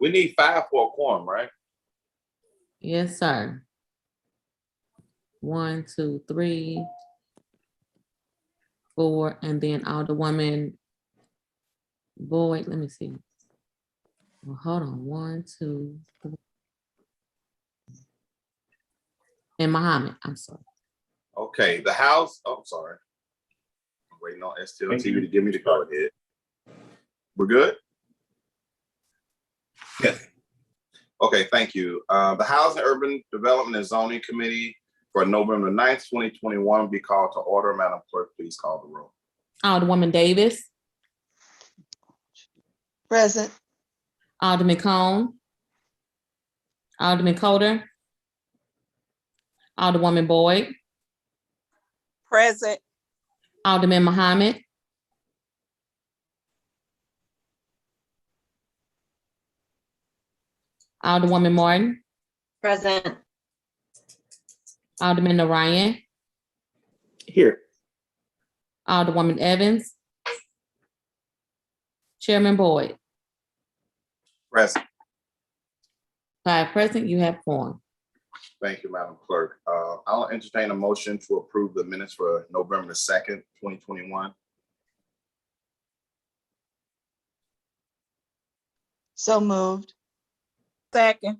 We need 5 for a quorum, right? Yes, sir. 1, 2, 3, 4, and then Alderwoman Boyd. Let me see. Well, hold on. 1, 2, 3. And Muhammad. I'm sorry. Okay, the House, oh, sorry. I'm waiting on STLTV to give me the go ahead. We're good? Yes. Okay, thank you. The Housing, Urban Development and Zoning Committee for November 9th, 2021 will be called to order. Madam Clerk, please call the roll. Alderwoman Davis. Present. Alderman Cone. Alderman Coder. Alderwoman Boyd. Present. Alderman Muhammad. Alderwoman Martin. Present. Alderman Narayan. Here. Alderwoman Evans. Chairman Boyd. Present. 5 present, you have quorum. Thank you, Madam Clerk. I'll entertain a motion to approve the minutes for November 2nd, 2021. So moved. Second.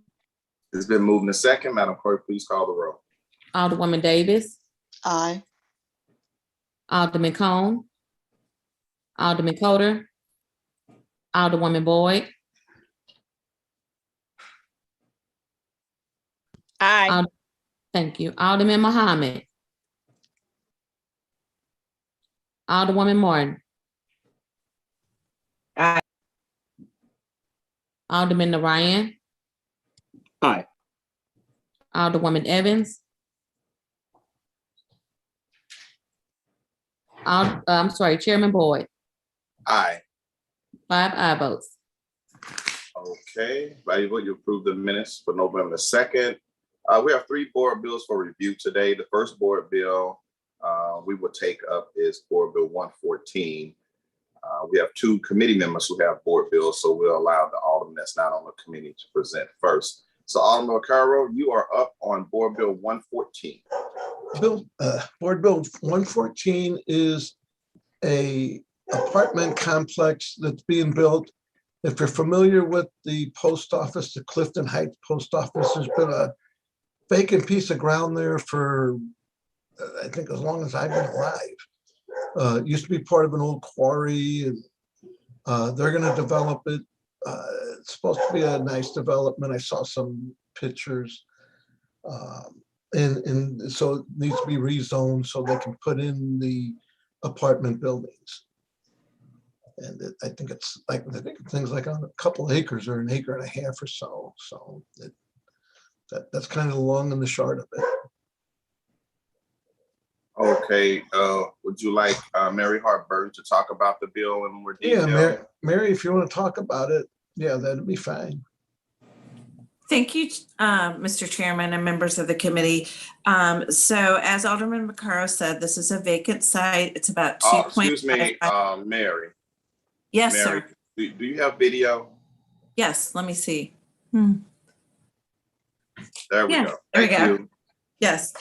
It's been moved in second. Madam Clerk, please call the roll. Alderwoman Davis. Aye. Alderman Cone. Alderman Coder. Alderwoman Boyd. Aye. Thank you. Alderman Muhammad. Alderwoman Martin. Aye. Alderman Narayan. Aye. Alderwoman Evans. I'm sorry, Chairman Boyd. Aye. 5 aye votes. Okay, valuable. You approve the minutes for November 2nd. We have 3 board bills for review today. The first board bill we will take up is Board Bill 114. We have 2 committee members who have board bills, so we'll allow the alderman that's not on the committee to present first. So Alderman Caro, you are up on Board Bill 114. Board Bill 114 is a apartment complex that's being built. If you're familiar with the post office, the Clifton Heights post office, there's been a vacant piece of ground there for, I think, as long as I've been alive. It used to be part of an old quarry, and they're going to develop it. It's supposed to be a nice development. I saw some pictures. And so it needs to be rezoned so they can put in the apartment buildings. And I think it's like, I think things like on a couple of acres or an acre and a half or so. So that's kind of the long and the short of it. Okay, would you like Mary Hart Burton to talk about the bill in more detail? Yeah, Mary, if you want to talk about it, yeah, that'd be fine. Thank you, Mr. Chairman and members of the committee. So as Alderman Vaccaro said, this is a vacant site. It's about 2. Excuse me, Mary. Yes, Mary, sir. do you have video? Yes, let me see. There we Yeah, go. there we Thank go. you. Yes.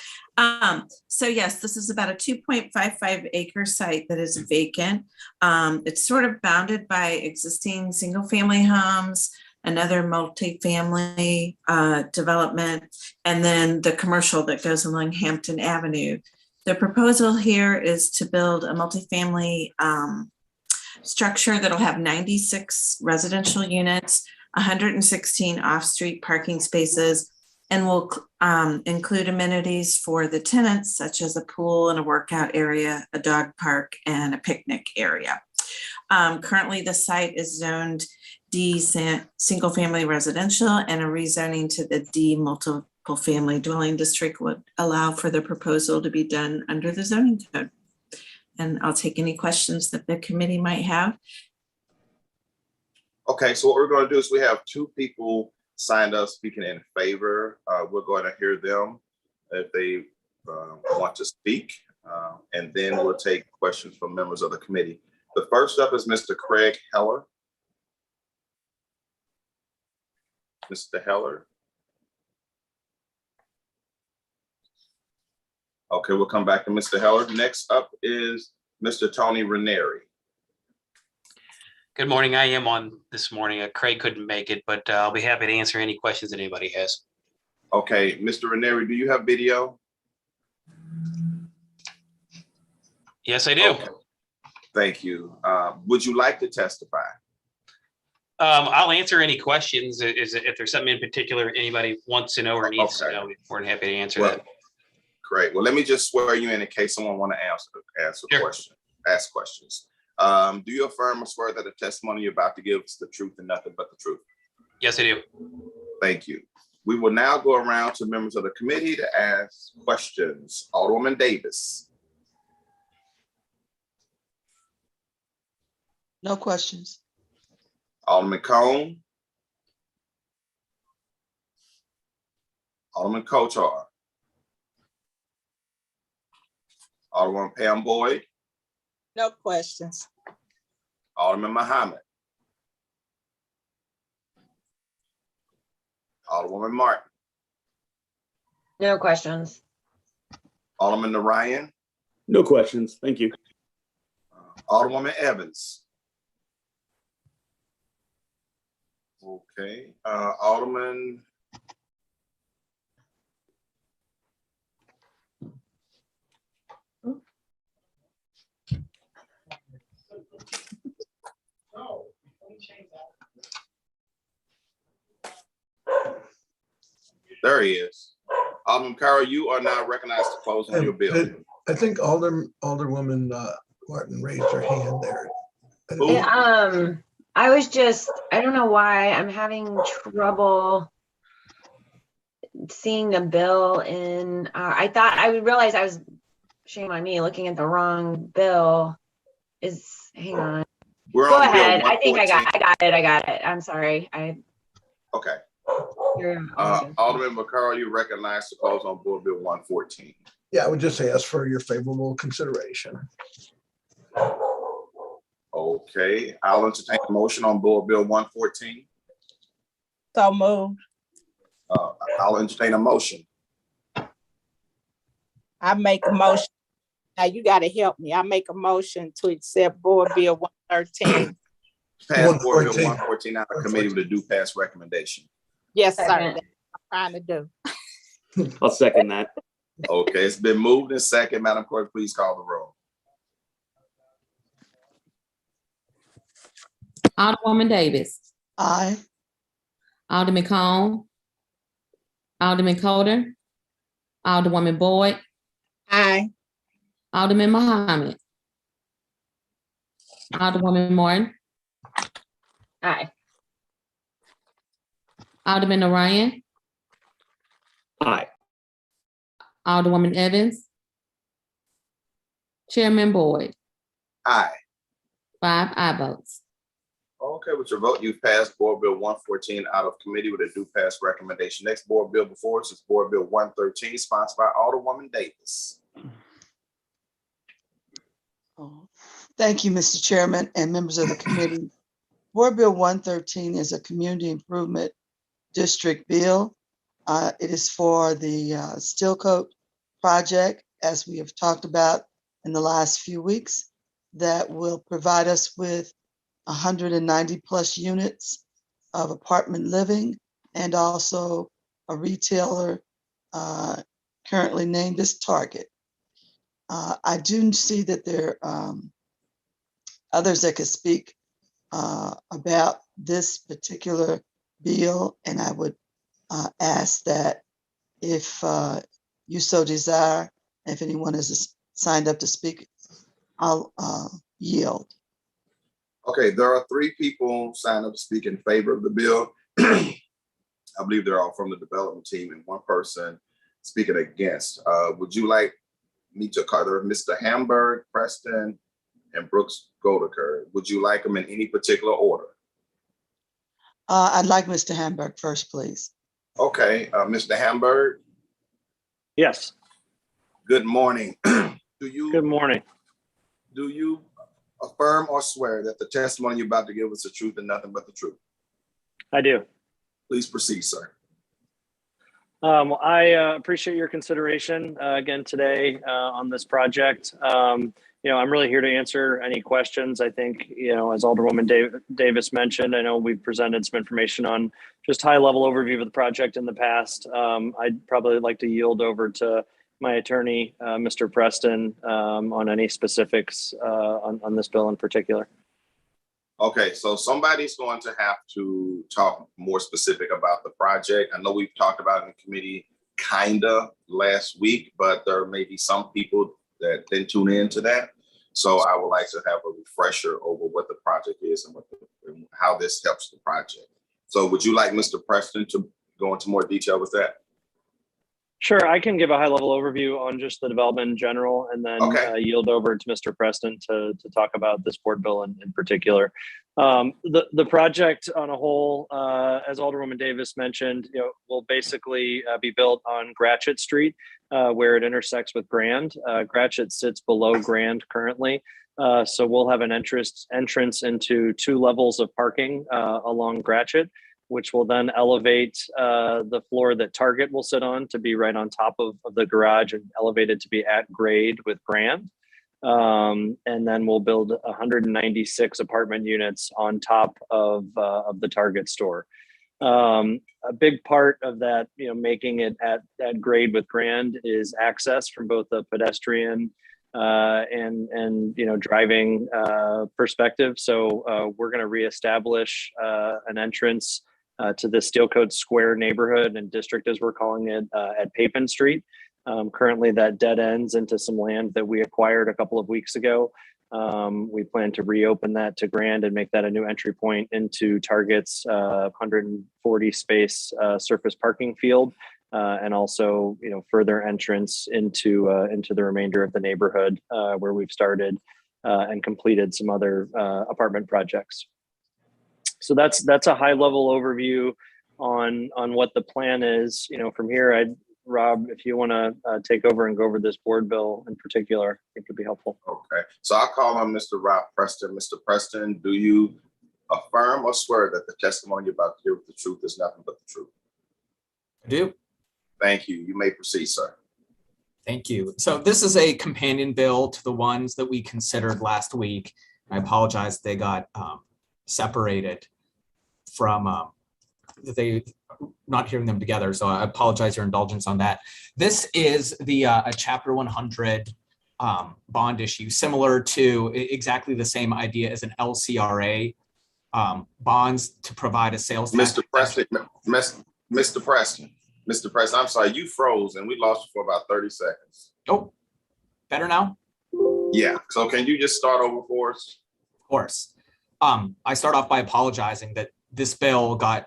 So yes, this is about a 2.55 acre site that is vacant. It's sort of bounded by existing single family homes, another multifamily development, and then the commercial that goes along Hampton Avenue. The proposal here is to build a multifamily structure that'll have 96 residential units, 116 off-street parking spaces, and will include amenities for the tenants, such as a pool and a workout area, a dog park, and a picnic area. Currently, the site is zoned D single family residential, and a rezoning to the D multiple family dwelling district would allow for the proposal to be done under the zoning code. And I'll take any questions that the committee might have. Okay, so what we're going to do is we have 2 people signed up speaking in favor. We're going to hear them if they want to speak, and then we'll take questions from members of the committee. The first up is Mr. Craig Heller. Mr. Heller? Okay, we'll come back to Mr. Heller. Next up is Mr. Tony Ranieri. Good morning. I am on this morning. Craig couldn't make it, but I'll be happy to answer any questions that anybody has. Okay, Mr. Ranieri, do you have video? Yes, I do. Okay. Thank you. Would you like to testify? I'll answer any questions. If there's something in particular anybody wants to know or needs to Okay. know, we're happy to answer Well, that. great. Well, let me just swear you in case someone want to ask a Sure. question, ask questions. Do you affirm or swear that the testimony you're about to give is the truth and nothing but the truth? Yes, I do. Thank you. We will now go around to members of the committee to ask questions. Alderwoman Davis. No questions. Alderman Cone. Alderman Kotar. Alderwoman Pam Boyd. No questions. Alderman Muhammad. Alderwoman Martin. No questions. Alderman Narayan. No questions. Thank you. Alderwoman Evans. Okay, Alderman. There he is. Alderman Carroll, you are now recognized to close on your bill. I think Alderwoman Martin raised her hand there. Who? I don't know why I'm having trouble seeing the bill in, I thought I would realize I was, shame on me, looking at the wrong bill. Hang on. We're Go on Bill ahead. I think I 114. got it. I'm sorry. Okay. You're- Alderman McCarroll, you recognized to close on Board Bill 114. Yeah, I would just ask for your favorable consideration. Okay, I'll entertain a motion on Board Bill 114. So moved. I'll entertain a motion. I make a motion. Now you gotta help me. I make a motion to accept Board Bill 113. Pass Board Bill 114. 114 out of committee with a due pass recommendation. Yes, sir. Second. That's what I'm trying to do. I'll second that. Okay, it's been moved and second. Madam Clerk, please call the roll. Alderwoman Davis, Aye. Alderman Cone, Alderman Coder, Alderwoman Boyd, Aye. Alderman Muhammad, Alderwoman Martin, Aye. Alderman Narayan, Aye. Alderwoman Evans, Chairman Boyd, Aye. 5 aye votes. Okay, with your vote, you've passed Board Bill 114 out of committee with a due pass recommendation. Next board bill before us is Board Bill 113, sponsored by Alderwoman Davis. Oh, thank you, Mr. Chairman and members of the committee. Board Bill 113 is a community improvement district bill. It is for the Steel Coat project, as we have talked about in the last few weeks, that will provide us with 190 plus units of apartment living and also a retailer currently named as Target. I do see that there are others that could speak about this particular bill, and I would ask that if you so desire, if anyone is signed up to speak, I'll yield. Okay, there are 3 people signed up to speak in favor of the bill. I believe they're all from the development team and 1 person speaking against. Would you like me to cover Mr. Hamburg, Preston, and Brooks Goldaker? Would you like them in any particular order? I'd like Mr. Hamburg first, please. Okay, Mr. Hamburg, Yes. good morning. Good morning. Do you affirm or swear that the testimony you're about to give is the truth and nothing but the truth? I do. Please proceed, sir. I appreciate your consideration again today on this project. I'm really here to answer any questions. I think, as Alderwoman Davis mentioned, I know we've presented some information on just high-level overview of the project in the past. I'd probably like to yield over to my attorney, Mr. Preston, on any specifics on this bill in particular. Okay, so somebody's going to have to talk more specific about the project. I know we've talked about it in committee kinda last week, but there may be some people that didn't tune into that. So I would like to have a refresher over what the project is and and how this helps the project. So would you like Mr. Preston to go into more detail with that? Sure, I can give a high-level overview on just the development in general, and then yield over to Mr. Preston to talk about this board bill in particular. The project on a whole, as Alderwoman Davis mentioned, will basically be built on Gratiot Street, where it intersects with Grand. Gratiot sits below Grand currently, so we'll have an entrance into 2 levels of parking along Gratiot, which will then elevate the floor that Target will sit on to be right on top of the garage and elevated to be at grade with Grand. And then we'll build 196 apartment units on top of the Target store. A big part of that, making it at grade with Grand is access from both the pedestrian and driving perspective. So we're going to reestablish an entrance to the Steel Coat Square neighborhood and district, as we're calling it, at Papin Street. Currently, that dead ends into some land that we acquired a couple of weeks ago. We plan to reopen that to Grand and make that a new entry point into Target's 140 space surface parking field, and also further entrance into the remainder of the neighborhood where we've started and completed some other apartment projects. So that's a high level overview on what the plan is. From here, Rob, if you want to take over and go over this board bill in particular, I think it'd be helpful. Okay, so I'll call on Mr. Rob Preston. Mr. Preston, do you affirm or swear that the testimony you're about to hear with the truth is nothing but the truth? I do. Thank you. You may proceed, sir. Thank you. So this is a companion bill to the ones that we considered last week. I apologize they got separated from not hearing them together. So I apologize your indulgence on that. This is the a Chapter 100 bond issue, similar to exactly the same idea as an LCRA bonds to provide a sales tax. Mr. Preston, I'm sorry, you froze and we lost you for about 30 seconds. Oh, better now? Yeah, so can you just start over for us? Of course. I start off by apologizing that this bill got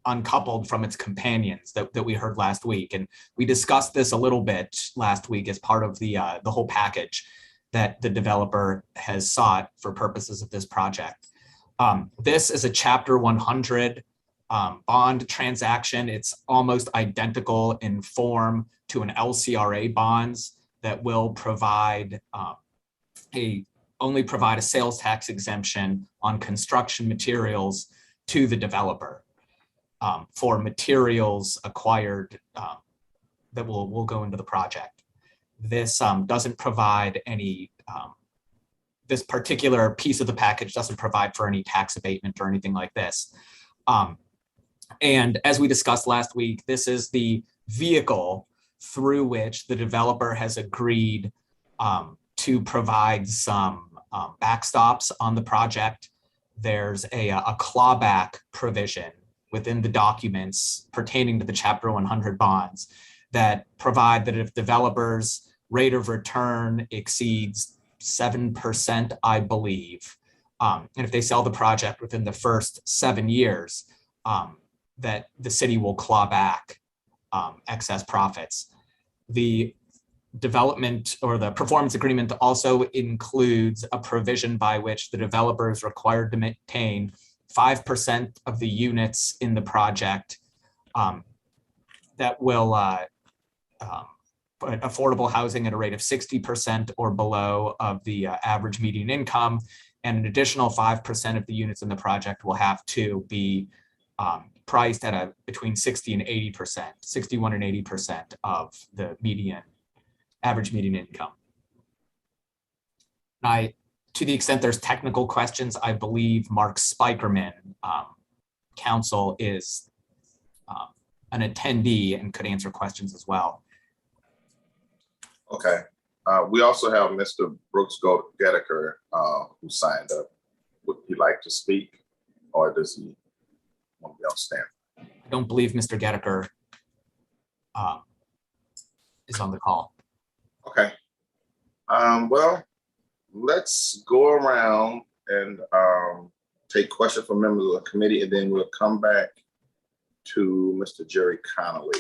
uncoupled from its companions that we heard last week. And we discussed this a little bit last week as part of the whole package that the developer has sought for purposes of this project. This is a Chapter 100 bond transaction. It's almost identical in form to an LCRA bonds that will provide only provide a sales tax exemption on construction materials to the developer for materials acquired that will go into the project. This doesn't provide any, this particular piece of the package doesn't provide for any tax abatement or anything like this. And as we discussed last week, this is the vehicle through which the developer has agreed to provide some backstops on the project. There's a clawback provision within the documents pertaining to the Chapter 100 bonds that provide that if developers' rate of return exceeds 7%, I believe, and if they sell the project within the first 7 years, that the city will claw back excess profits. The development or the performance agreement also includes a provision by which the developer is required to maintain 5% of the units in the project that will put affordable housing at a rate of 60% or below of the average median income, and an additional 5% of the units in the project will have to be priced at between 60 and 80%, 61 and 80% of the average median income. To the extent there's technical questions, I believe Mark Spikerman, counsel, is an attendee and could answer questions as well. Okay. We also have Mr. Brooks Goedeker, who signed up. Would he like to speak, or does he want to be on stand? I don't believe Mr. Goedeker is on the call. Okay. Well, let's go around and take questions from members of the committee, and then we'll come back to Mr. Jerry Connolly.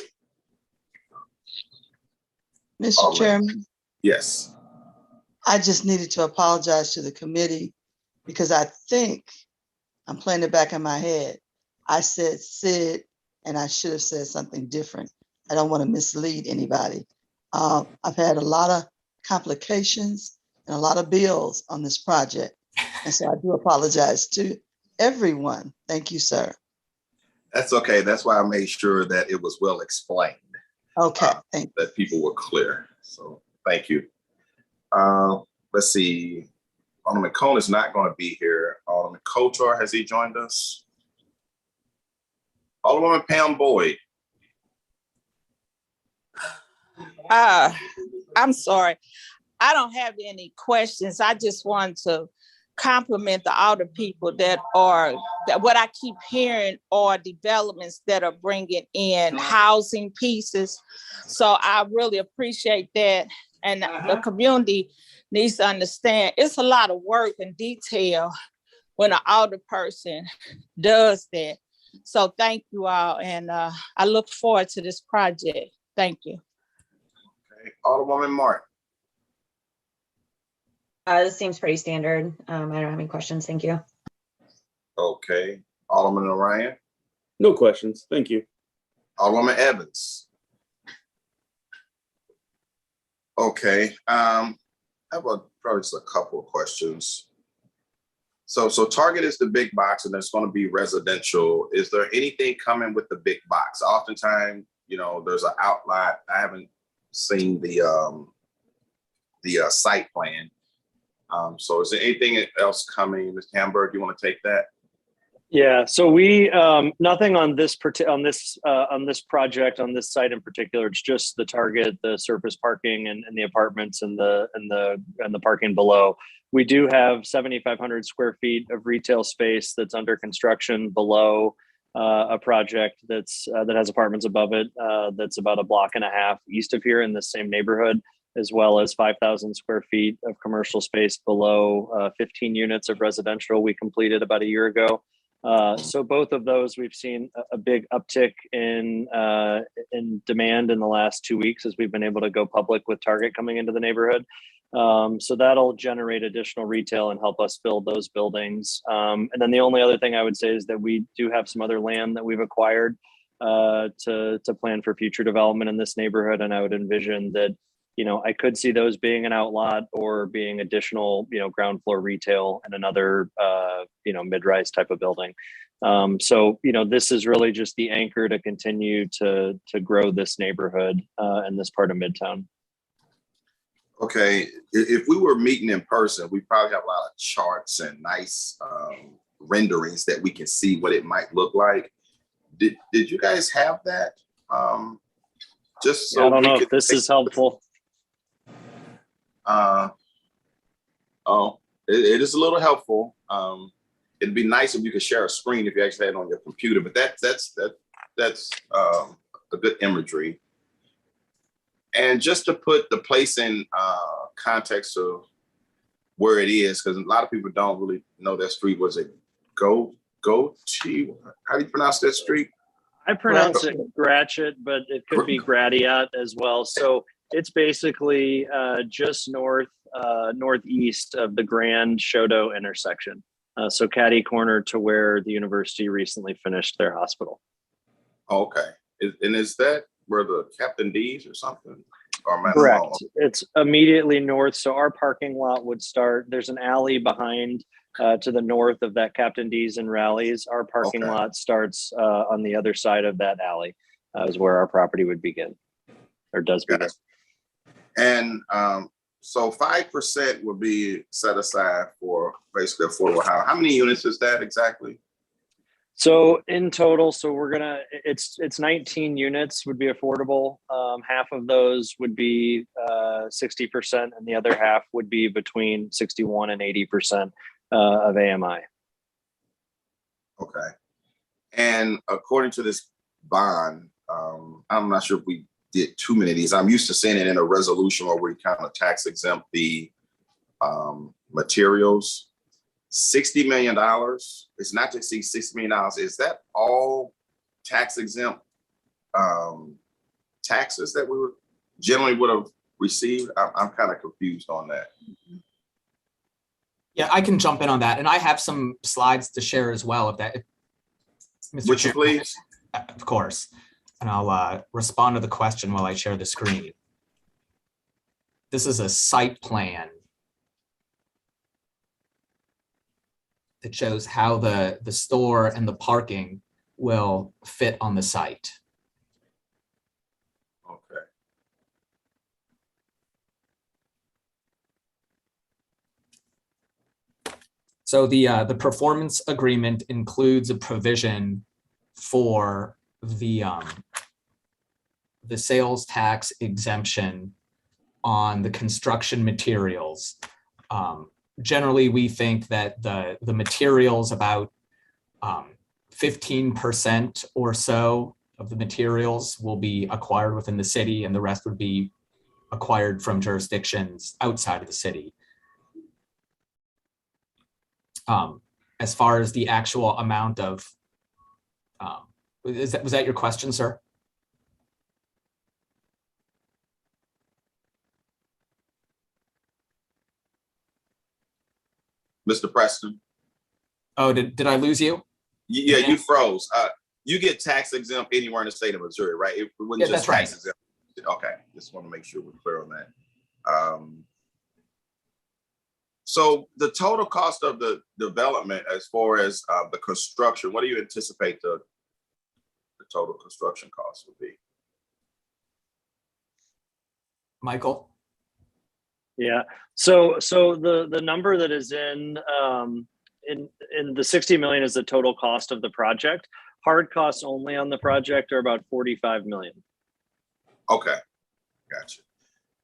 Mr. Chairman, Yes. I just needed to apologize to the committee because I think I'm playing it back in my head. I said Sid, and I should have said something different. I don't want to mislead anybody. I've had a lot of complications and a lot of bills on this project. And so I do apologize to everyone. Thank you, sir. That's okay. That's why I made sure that it was well explained. Okay, thank you. That people were clear. So thank you. Let's see. Alderman Cone is not going to be here. Alderman Kotar, has he joined us? Alderwoman Pam Boyd. I'm sorry. I don't have any questions. I just want to compliment all the people that what I keep hearing are developments that are bringing in housing pieces. So I really appreciate that. And the community needs to understand it's a lot of work and detail when an older person does that. So thank you all. And I look forward to this project. Thank you. Okay. Alderwoman Martin. This seems pretty standard. I don't have any questions. Thank you. Okay. Alderman Orion. No questions. Thank you. Alderwoman Evans. Okay. I have probably just a couple of questions. So Target is the big box, and it's going to be residential. Is there anything coming with the big box? Oftentimes, there's an outline. I haven't seen the site plan. So is there anything else coming? Ms. Hamburg, you want to take that? Yeah, so we nothing on this project, on this site in particular. It's just the Target, the surface parking, and the apartments and the parking below. We do have 7,500 square feet of retail space that's under construction below a project that has apartments above it. That's about a block and a half east of here in the same neighborhood, as well as 5,000 square feet of commercial space below 15 units of residential we completed about a year ago. So both of those, we've seen a big uptick in demand in the last 2 weeks as we've been able to go public with Target coming into the neighborhood. So that'll generate additional retail and help us build those buildings. And then the only other thing I would say is that we do have some other land that we've acquired to plan for future development in this neighborhood. And I would envision that, I could see those being an outlot or being additional, ground floor retail and another, mid-rise type of building. So, this is really just the anchor to continue to grow this neighborhood and this part of Midtown. Okay, if we were meeting in person, we probably have a lot of charts and nice renderings that we can see what it might look like. Did you guys have that? Just so I don't know if this is helpful. It is a little helpful. It'd be nice if you could share a screen if you actually had it on your computer, but that's a good imagery. And just to put the place in context of where it is, because a lot of people don't really know that street. Was it Goatee? How do you pronounce that street? I pronounce it Gratiot, but it could be Gratiot as well. So it's basically just northeast of the Grand Shodo intersection. So catty corner to where the university recently finished their hospital. Okay. And is that where the Captain D's or something? Or correct. It's immediately north. So our parking lot would start. There's an alley behind to the north of that Captain D's and Rallies. Our parking Okay. lot starts on the other side of that alley, is where our property would begin, or does begin. Gotcha. And so 5% would be set aside for basically affordable housing. How many units is that exactly? So in total, so we're gonna, it's 19 units would be affordable. Half of those would be 60%, and the other half would be between 61 and 80% of AMI. Okay. And according to this bond, I'm not sure if we did too many of these. I'm used to seeing it in a resolution where we kind of tax exempt the materials. $60 million. It's not to exceed $60 million. Is that all tax exempt taxes that we generally would have received? I'm kind of confused on that. Yeah, I can jump in on that. And I have some slides to share as well. Mr. Would you Chair, please? of course. And I'll respond to the question while I share the screen. This is a site plan that shows how the store and the parking will fit on the site. Okay. So the performance agreement includes a provision for the sales tax exemption on the construction materials. Generally, we think that the materials, about 15% or so of the materials will be acquired within the city, and the rest would be acquired from jurisdictions outside of the city. As far as the actual amount of, was that your question, sir? Mr. Preston. Oh, did I lose you? Yeah, you froze. You get tax exempt anywhere in the state of Missouri, right? It wouldn't just that's tax right. exempt. Okay, just want to make sure we're clear on that. So the total cost of the development, as far as the construction, what do you anticipate the total construction cost would be? Michael? Yeah. So the number that is in the 60 million is the total cost of the project. Hard costs only on the project are about 45 million. Okay, gotcha.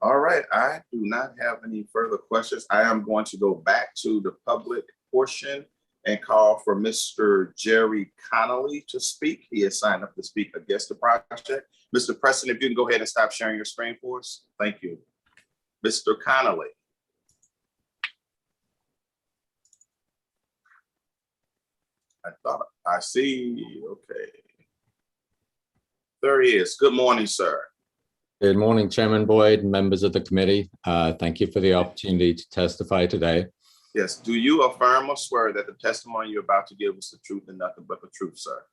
All right, I do not have any further questions. I am going to go back to the public portion and call for Mr. Jerry Connolly to speak. He has signed up to speak against the project. Mr. Preston, if you can go ahead and stop sharing your screen for us. Thank you. Mr. Connolly. I thought I see, okay. There he is. Good morning, sir. Good morning, Chairman Boyd, members of the committee. Thank you for the opportunity to testify today. Yes. Do you affirm or swear that the testimony you're about to give is the truth and nothing but the truth, sir?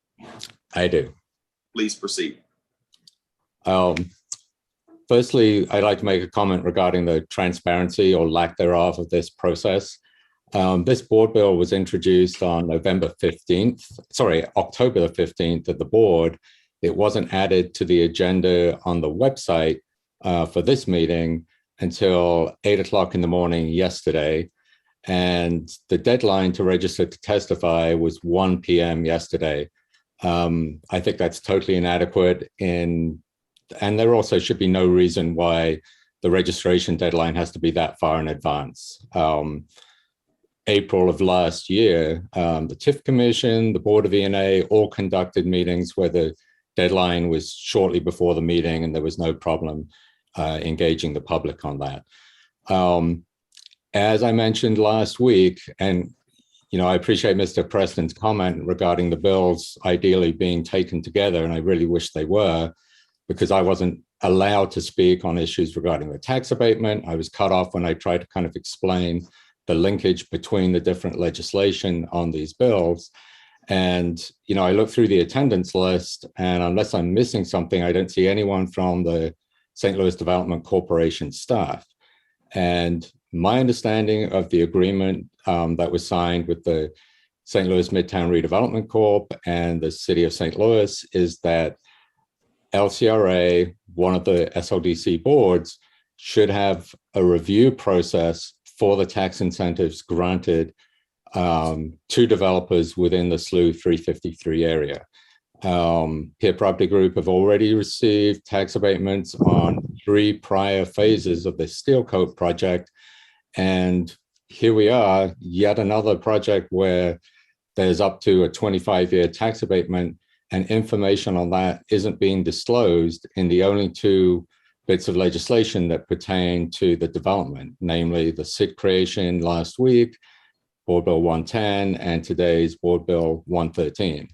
I do. Please proceed. Firstly, I'd like to make a comment regarding the transparency or lack thereof of this process. This board bill was introduced on October the 15th at the board. It wasn't added to the agenda on the website for this meeting until 8 o'clock in the morning yesterday. And the deadline to register to testify was 1 p.m. yesterday. I think that's totally inadequate, and there also should be no reason why the registration deadline has to be that far in advance. April of last year, the TIF Commission, the Board of E&A all conducted meetings where the deadline was shortly before the meeting, and there was no problem engaging the public on that. As I mentioned last week, and I appreciate Mr. Preston's comment regarding the bills ideally being taken together, and I really wish they were, because I wasn't allowed to speak on issues regarding the tax abatement. I was cut off when I tried to kind of explain the linkage between the different legislation on these bills. And, I looked through the attendance list, and unless I'm missing something, I don't see anyone from the St. Louis Development Corporation staff. And my understanding of the agreement that was signed with the St. Louis Midtown Redevelopment Corp. And the City of St. Louis is that LCRA, one of the SLDC boards, should have a review process for the tax incentives granted to developers within the SLU 353 area. Peer Property Group have already received tax abatements on 3 prior phases of the Steel Coat project. And here we are, yet another project where there's up to a 25-year tax abatement, and information on that isn't being disclosed in the only 2 bits of legislation that pertain to the development, namely the SID creation last week, Board Bill 110, and today's Board Bill 113.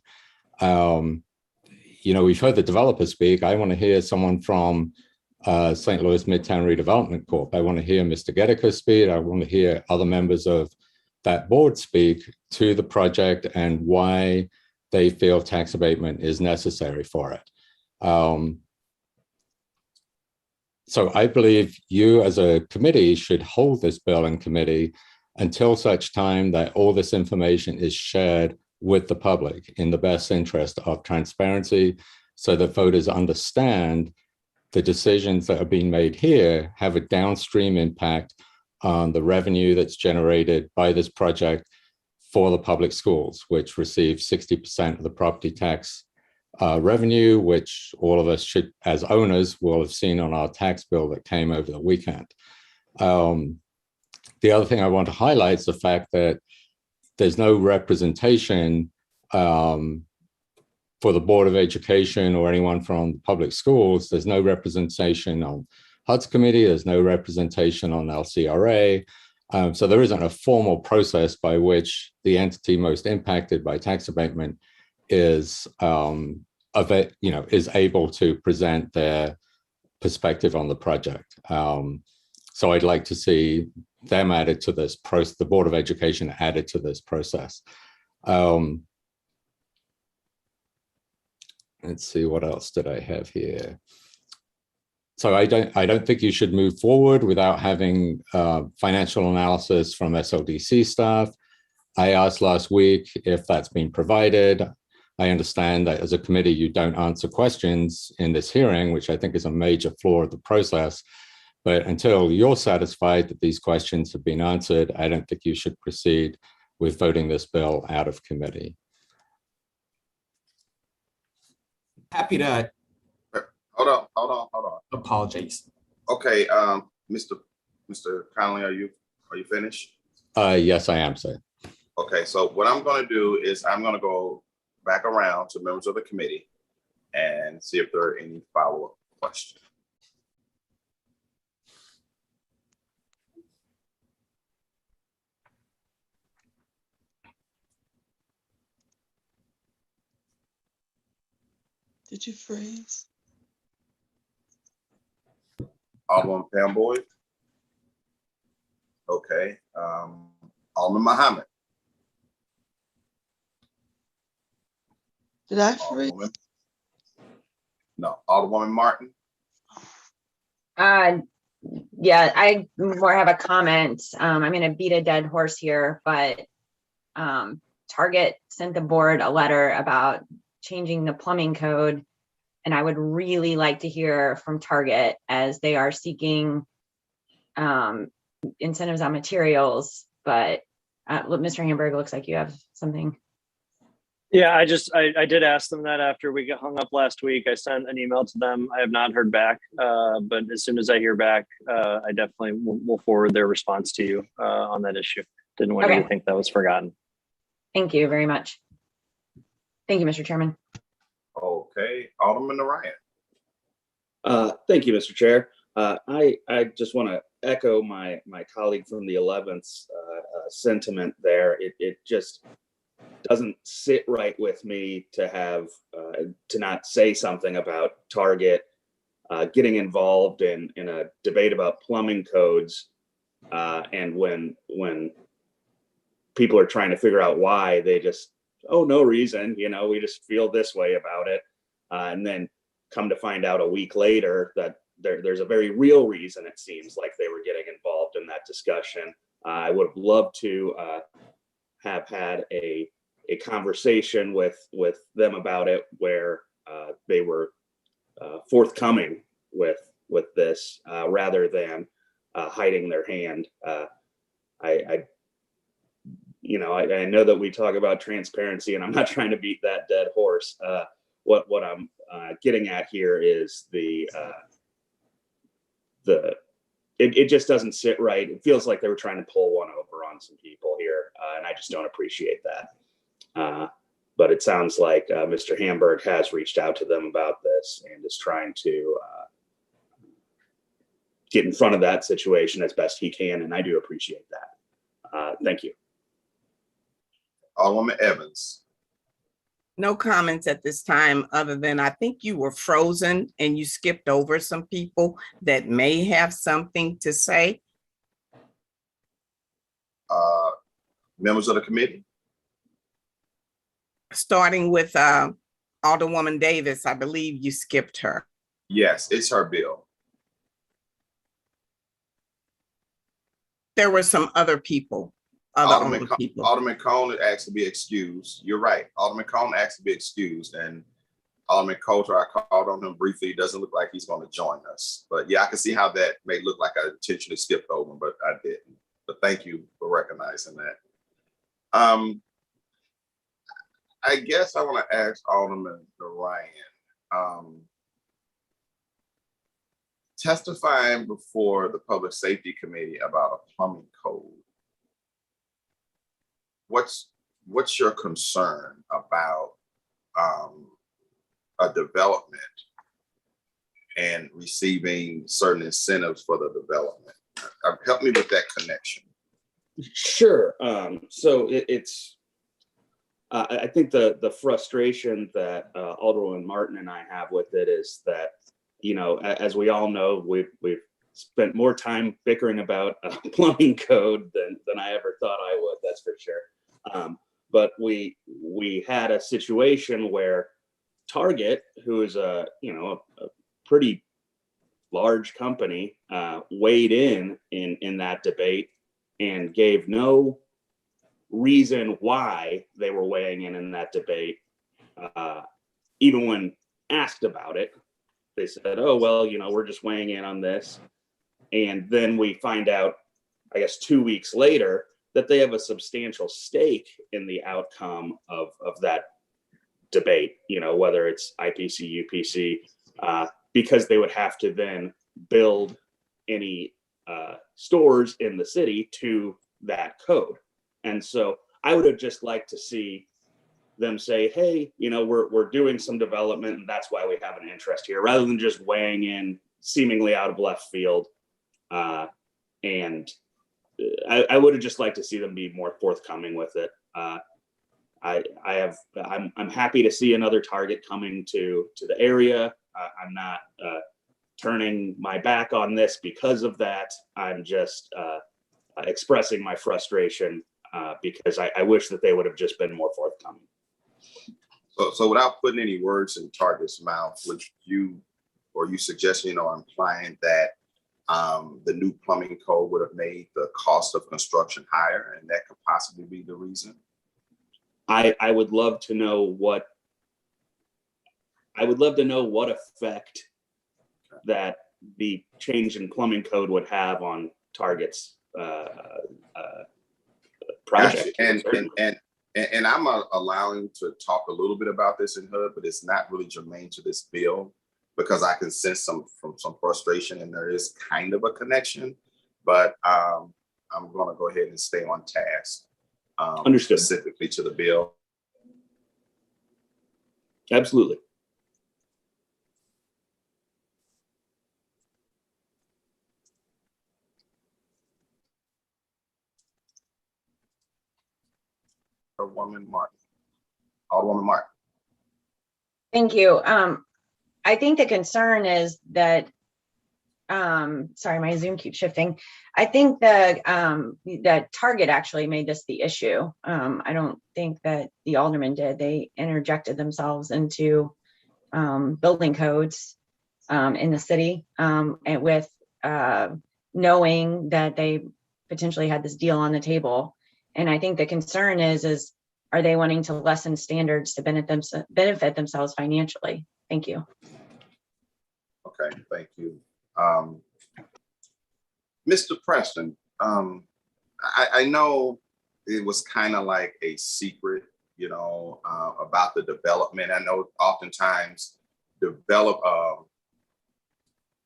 We've heard the developers speak. I want to hear someone from St. Louis Midtown Redevelopment Corp. I want to hear Mr. Gedeka speak. I want to hear other members of that board speak to the project and why they feel tax abatement is necessary for it. So I believe you as a committee should hold this bill in committee until such time that all this information is shared with the public in the best interest of transparency, so that voters understand the decisions that are being made here have a downstream impact on the revenue that's generated by this project for the public schools, which receive 60% of the property tax revenue, which all of us should, as owners, will have seen on our tax bill that came over the weekend. The other thing I want to highlight is the fact that there's no representation for the Board of Education or anyone from the public schools. There's no representation on HUD's committee. There's no representation on LCRA. So there isn't a formal process by which the entity most impacted by tax abatement is able to present their perspective on the project. So I'd like to see them added to this process, the Board of Education added to this process. Let's see, what else did I have here? So I don't think you should move forward without having financial analysis from SLDC staff. I asked last week if that's been provided. I understand that as a committee, you don't answer questions in this hearing, which I think is a major flaw of the process. But until you're satisfied that these questions have been answered, I don't think you should proceed with voting this bill out of committee. Happy to. Hold on. Apologies. Okay, Mr. Connolly, are you finished? Yes, I am, sir. Okay, so what I'm going to do is I'm going to go back around to members of the committee and see if there are any follow-up questions. Did you freeze? Alderman Pam Boyd. Okay. Alderman Muhammad. Did I freeze? No. Alderwoman Martin. Yeah, I more have a comment. I'm going to beat a dead horse here, but Target sent the board a letter about changing the plumbing code. And I would really like to hear from Target as they are seeking incentives on materials. But Mr. Hamburg, looks like you have something. Yeah, I did ask them that after we got hung up last week. I sent an email to them. I have not heard back, but as soon as I hear back, I definitely will forward their response to you on that issue. Didn't want you to think that was forgotten. Thank you very much. Thank you, Mr. Chairman. Okay, Alderman Narayan. Thank you, Mr. Chair. I just want to echo my colleague from the 11th sentiment there. It just doesn't sit right with me to have to not say something about Target getting involved in a debate about plumbing codes, and when people are trying to figure out why, they just, oh, no reason, we just feel this way about it, and then come to find out a week later that there's a very real reason it seems like they were getting involved in that discussion. I would have loved to have had a conversation with them about it where they were forthcoming with this rather than hiding their hand. I know that we talk about transparency, and I'm not trying to beat that dead horse. What I'm getting at here is it just doesn't sit right. It feels like they were trying to pull one over on some people here, and I just don't appreciate that. But it sounds like Mr. Hamburg has reached out to them about this and is trying to get in front of that situation as best he can, and I do appreciate that. Thank you. Alderwoman Evans. No comments at this time, other than I think you were frozen and you skipped over some people that may have something to say. Members of the committee? Starting with Alderwoman Davis, I believe you skipped her. Yes, it's her bill. There were some other people. Alderman Cone asked to be excused. You're right. Alderman Cone asked to be excused, and Alderman Coulter, I called on him briefly. It doesn't look like he's going to join us. But yeah, I can see how that may look like I intentionally skipped over him, but I didn't. But thank you for recognizing that. I guess I want to ask Alderman Ryan, testifying before the Public Safety Committee about a plumbing code. What's your concern about a development and receiving certain incentives for the development? Help me with that connection. Sure. So it's I think the frustration that Alderman Martin and I have with it is that, as we all know, we've spent more time bickering about a plumbing code than I ever thought I would. That's for sure. But we had a situation where Target, who is a pretty large company, weighed in that debate and gave no reason why they were weighing in that debate. Even when asked about it, they said, oh, well, we're just weighing in on this. And then we find out, I guess, 2 weeks later, that they have a substantial stake in the outcome of that debate, whether it's IPC, UPC, because they would have to then build any stores in the city to that code. And so I would have just liked to see them say, hey, we're doing some development and that's why we have an interest here, rather than just weighing in seemingly out of left field. And I would have just liked to see them be more forthcoming with it. I'm happy to see another Target coming to the area. I'm not turning my back on this because of that. I'm just expressing my frustration because I wish that they would have just been more forthcoming. So without putting any words in Target's mouth, would you suggesting or implying that the new plumbing code would have made the cost of construction higher, and that could possibly be the reason? I would love to know what effect that the change in plumbing code would have on Target's project. And I'm allowing to talk a little bit about this in HUD, but it's not really germane to this bill, because I can sense some frustration, and there is kind of a connection, but I'm going to go ahead and stay on task. Understood. Specifically to the bill. Absolutely. Alderwoman Martin. Thank you. I think the concern is that, sorry, my Zoom keeps shifting. I think that Target actually made this the issue. I don't think that the alderman did. They interjected themselves into building codes. in the city, and with knowing that they potentially had this deal on the table. And I think the concern is are they wanting to lessen standards to benefit themselves financially? Thank you. Okay, thank you. Mr. Preston, I know it was kind of like a secret, you know, about the development. I know oftentimes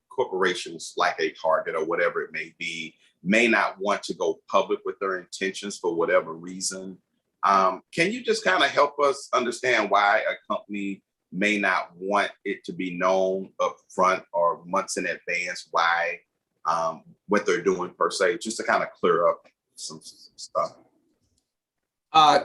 corporations like a Target or whatever it may be, may not want to go public with their intentions for whatever reason. Can you just kind of help us understand why a company may not want it to be known up front or months in advance why what they're doing per se, just to kind of clear up some stuff?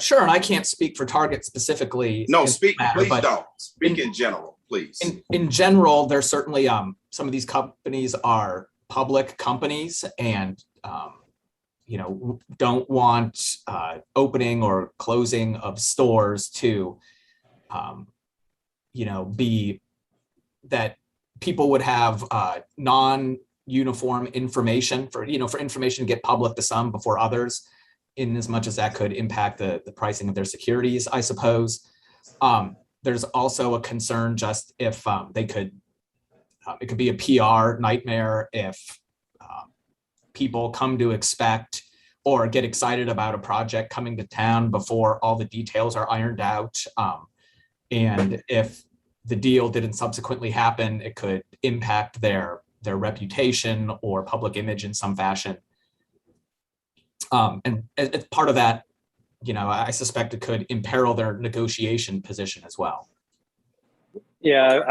Sure, and I can't speak for Target specifically. No, speak, please don't. Speak in general, please. In general, there's certainly some of these companies are public companies and you know, don't want opening or closing of stores to you know, be that people would have non-uniform information for, you know, for information to get public to some before others, in as much as that could impact the pricing of their securities, I suppose. There's also a concern just if they could, it could be a PR nightmare if people come to expect or get excited about a project coming to town before all the details are ironed out. And if the deal didn't subsequently happen, it could impact their reputation or public image in some fashion. And as part of that, you know, I suspect it could imperil their negotiation position as well. Yeah,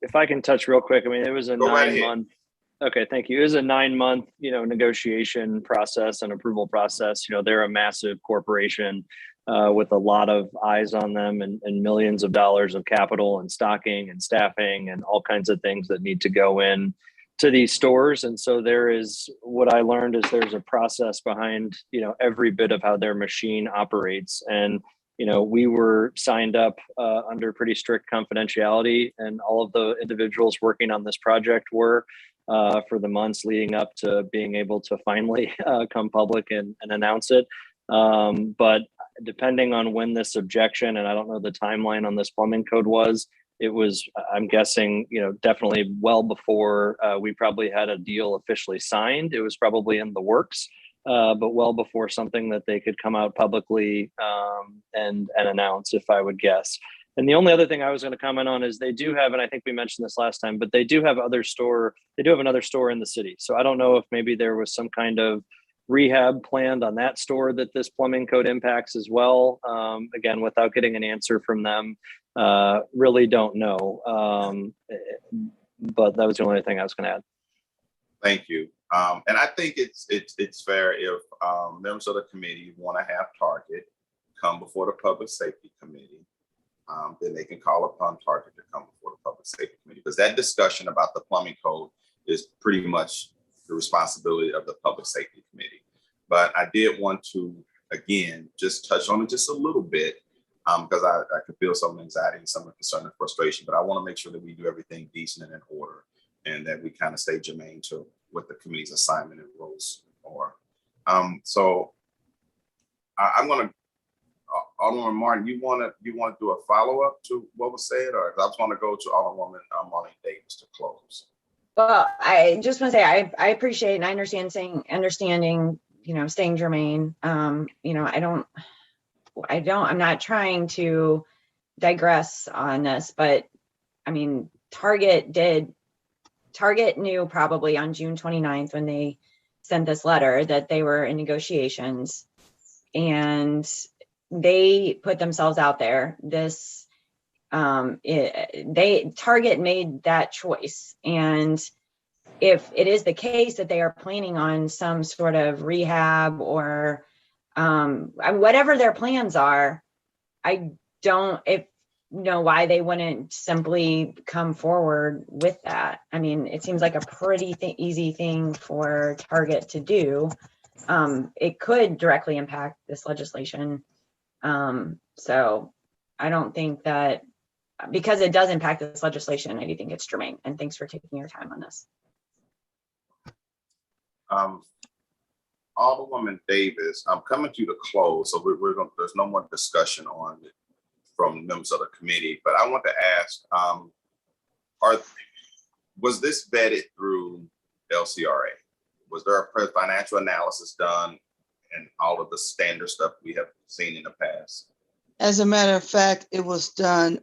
if I can touch real quick, I mean, it was a 9-month. Okay, thank you. It was a 9-month, you know, negotiation process and approval process. You know, they're a massive corporation with a lot of eyes on them and millions of dollars of capital and stocking and staffing and all kinds of things that need to go in to these stores. And so what I learned is there's a process behind, you know, every bit of how their machine operates. And, you know, we were signed up under pretty strict confidentiality, and all of the individuals working on this project were for the months leading up to being able to finally come public and announce it. But depending on when this objection, and I don't know the timeline on this plumbing code was, it was, I'm guessing, you know, definitely well before we probably had a deal officially signed. It was probably in the works, but well before something that they could come out publicly and announce, if I would guess. And the only other thing I was going to comment on is they do have, and I think we mentioned this last time, but they do have another store in the city. So I don't know if maybe there was some kind of rehab planned on that store that this plumbing code impacts as well. Again, without getting an answer from them, really don't know. But that was the only thing I was going to add. Thank you. And I think it's fair if members of the committee want to have Target come before the Public Safety Committee, then they can call upon Target to come before the Public Safety Committee, because that discussion about the plumbing code is pretty much the responsibility of the Public Safety Committee. But I did want to, again, just touch on it just a little bit, because I could feel some anxiety and some concern and frustration, but I want to make sure that we do everything decent and in order, and that we kind of stay germane to what the committee's assignment and roles are. So I'm going to, Alderman Martin, you want to do a follow-up to what was said, or I just want to go to Alderwoman Marlene Davis to close? Well, I just want to say I appreciate and I understanding, you know, staying germane. You know, I'm not trying to digress on this, but I mean, Target knew probably on June 29th when they sent this letter that they were in negotiations, and they put themselves out there. Target made that choice. And if it is the case that they are planning on some sort of rehab or whatever their plans are, I don't know why they wouldn't simply come forward with that. I mean, it seems like a pretty easy thing for Target to do. It could directly impact this legislation. So I don't think that because it does impact this legislation, I do think it's germane. And thanks for taking your time on this. Alderwoman Davis, I'm coming to the close, so we're going. There's no more discussion on it from members of the committee. But I want to ask, was this vetted through LCRA? Was there a financial analysis done and all of the standard stuff we have seen in the past? As a matter of fact, it was done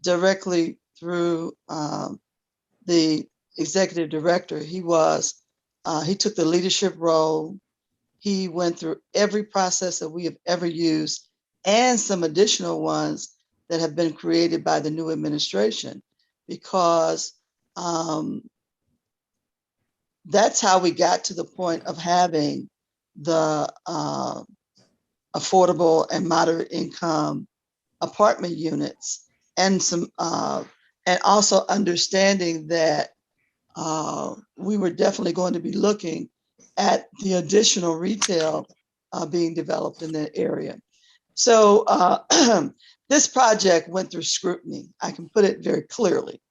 directly through the executive director. He took the leadership role. He went through every process that we have ever used and some additional ones that have been created by the new administration, because that's how we got to the point of having the affordable and moderate income apartment units, and and also understanding that we were definitely going to be looking at the additional retail being developed in that area. So this project went through scrutiny. I can put it very clearly.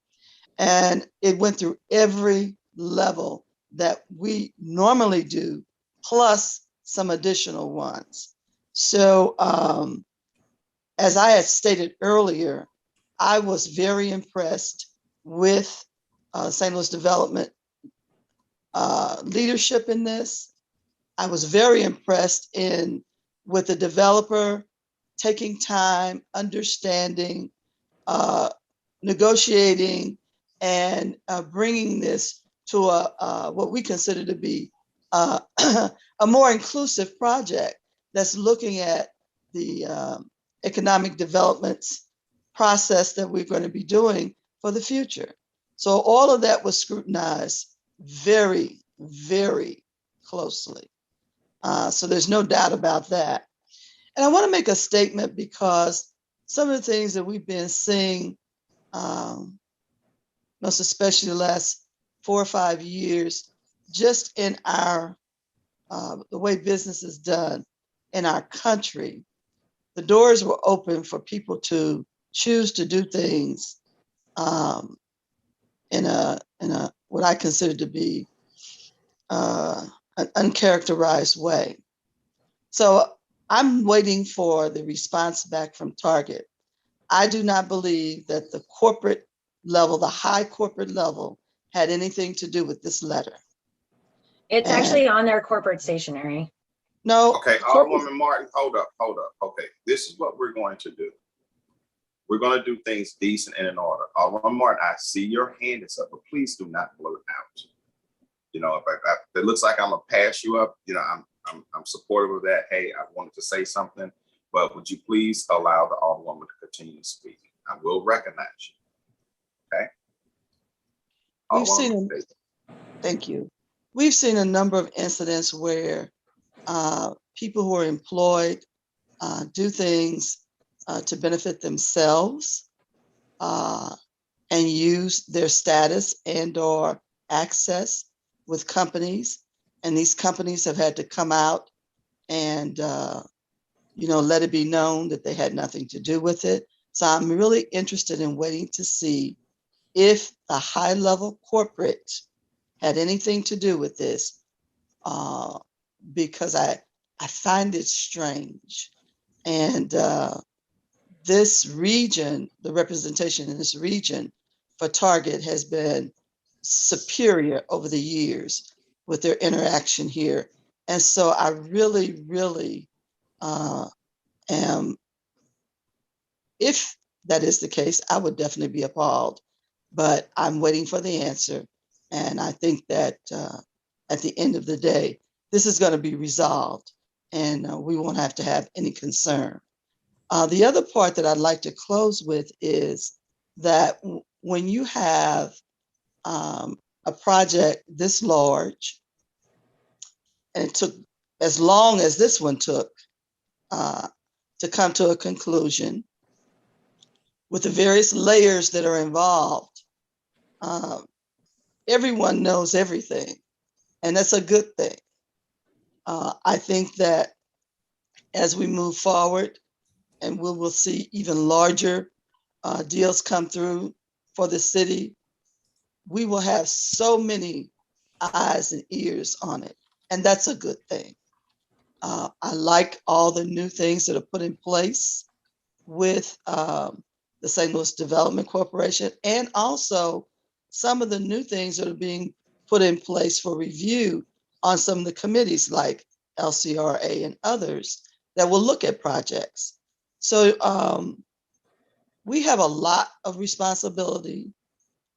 And it went through every level that we normally do, plus some additional ones. So as I had stated earlier, I was very impressed with St. Louis Development leadership in this. I was very impressed with the developer taking time, understanding, negotiating, and bringing this to what we consider to be a more inclusive project that's looking at the economic developments process that we're going to be doing for the future. So all of that was scrutinized very, very closely. So there's no doubt about that. And I want to make a statement, because some of the things that we've been seeing, most especially the last 4 or 5 years, just in our, the way business is done in our country, the doors were open for people to choose to do things in a what I consider to be an uncharacterized way. So I'm waiting for the response back from Target. I do not believe that the corporate level, the high corporate level, had anything to do with this letter. It's actually on their corporate stationery. No. Okay, Alderwoman Martin, hold up. Okay, this is what we're going to do. We're going to do things decent and in order. Alderwoman Martin, I see your hand is up, but please do not blow it out. You know, if it looks like I'm gonna pass you up, you know, I'm supportive of that. Hey, I wanted to say something, but would you please allow the Alderwoman to continue to speak? I will recognize you. Okay. Thank you. We've seen a number of incidents where people who are employed do things to benefit themselves and use their status and or access with companies. And these companies have had to come out and, let it be known that they had nothing to do with it. So I'm really interested in waiting to see if the high level corporate had anything to do with this, because I find it strange. And this region, the representation in this region for Target has been superior over the years with their interaction here. And so I really, really am, if that is the case, I would definitely be appalled, but I'm waiting for the answer. And I think that at the end of the day, this is going to be resolved and we won't have to have any concern. The other part that I'd like to close with is that when you have a project this large, and it took as long as this one took to come to a conclusion with the various layers that are involved, everyone knows everything, and that's a good thing. I think that as we move forward, and we will see even larger deals come through for the city, we will have so many eyes and ears on it. And that's a good thing. I like all the new things that are put in place with the St. Louis Development Corporation, and also some of the new things that are being put in place for review on some of the committees like LCRA and others that will look at projects. So we have a lot of responsibility.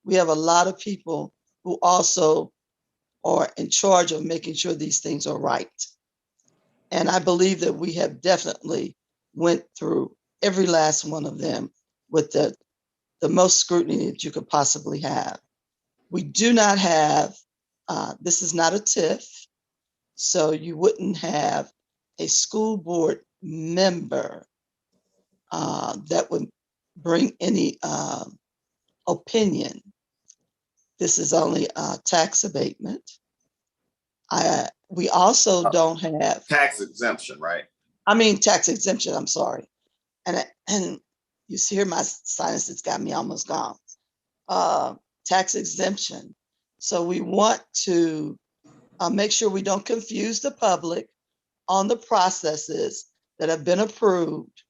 We have a lot of people who also are in charge of making sure these things are right. And I believe that we have definitely went through every last one of them with the most scrutiny that you could possibly have. We do not have, this is not a TIF, so you wouldn't have a school board member that would bring any opinion. This is only a tax abatement. We also don't have tax exemption, right? I mean, tax exemption, I'm sorry. And you see here, my sinuses got me almost gone. Tax exemption. So we want to make sure we don't confuse the public on the processes that have been approved.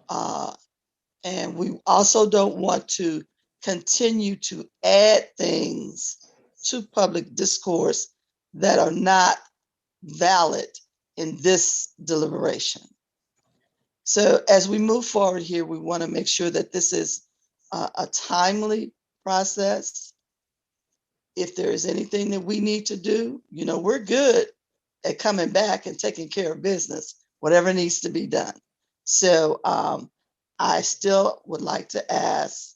And we also don't want to continue to add things to public discourse that are not valid in this deliberation. So as we move forward here, we want to make sure that this is a timely process. If there is anything that we need to do, you know, we're good at coming back and taking care of business, whatever needs to be done. So I still would like to ask.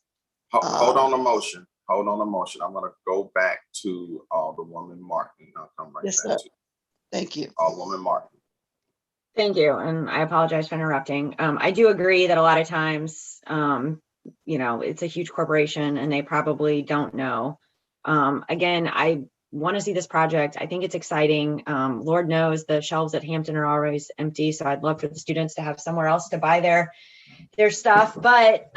Hold on a motion. Hold on a motion. I'm going to go back to Alderwoman Martin. I'll come right Yes, back sir. to Thank you. Alderwoman Martin. Thank you, and I apologize for interrupting. I do agree that a lot of times, you know, it's a huge corporation and they probably don't know. Again, I want to see this project. I think it's exciting. Lord knows the shelves at Hampton are always empty, so I'd love for the students to have somewhere else to buy their stuff. But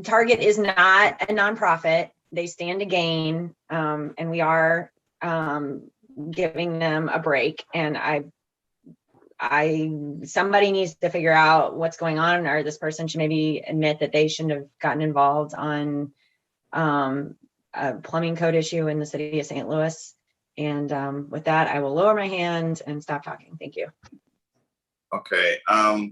Target is not a nonprofit. They stand to gain, and we are giving them a break. And somebody needs to figure out what's going on, or this person should maybe admit that they shouldn't have gotten involved on a plumbing code issue in the city of St. Louis. And with that, I will lower my hand and stop talking. Thank you. Okay. I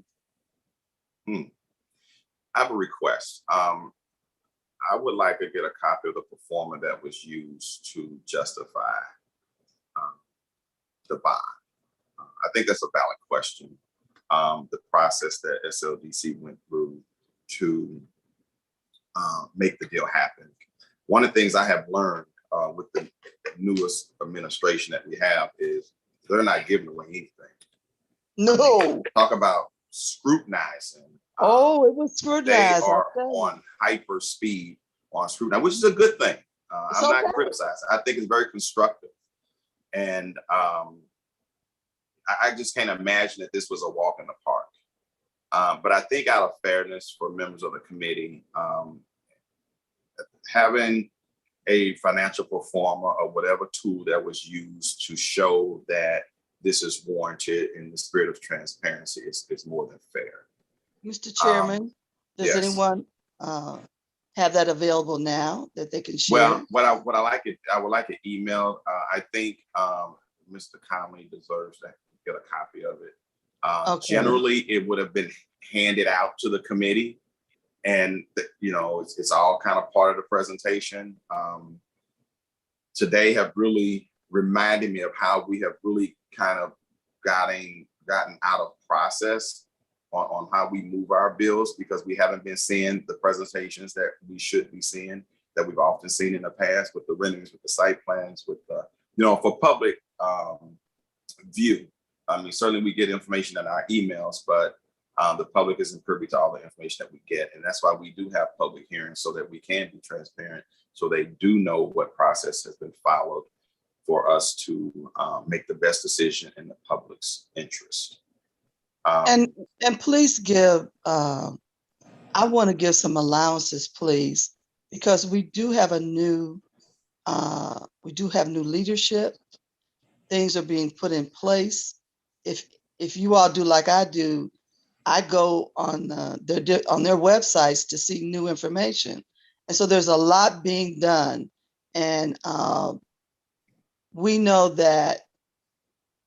have a request. I would like to get a copy of the performer that was used to justify the bond. I think that's a valid question. The process that SLDC went through to make the deal happen. One of the things I have learned with the newest administration that we have is they're not giving away anything. No. Talk about scrutinizing. Oh, it was scrutinized. They are on hyper speed on scrutiny, which is a good thing. I'm not criticizing. I think it's very constructive. And I just can't imagine that this was a walk in the park. But I think out of fairness for members of the committee, having a financial performer or whatever tool that was used to show that this is warranted in the spirit of transparency is more than fair. Mr. Chairman, does yes. anyone have that available now that they can share? Well, I would like it emailed. I think Mr. Conley deserves to get a copy of it. Okay. Generally, it would have been handed out to the committee, and you know, it's all kind of part of the presentation. Today have really reminded me of how we have really kind of gotten out of process on how we move our bills, because we haven't been seeing the presentations that we should be seeing, that we've often seen in the past with the renderings, with the site plans, with the, you know, for public view. I mean, certainly we get information in our emails, but the public isn't privy to all the information that we get. And that's why we do have public hearings, so that we can be transparent, so they do know what process has been followed for us to make the best decision in the public's interest. And please give I want to give some allowances, please, because we do have new leadership. Things are being put in place. If you all do like I do, I go on their websites to see new information. And so there's a lot being done. And we know that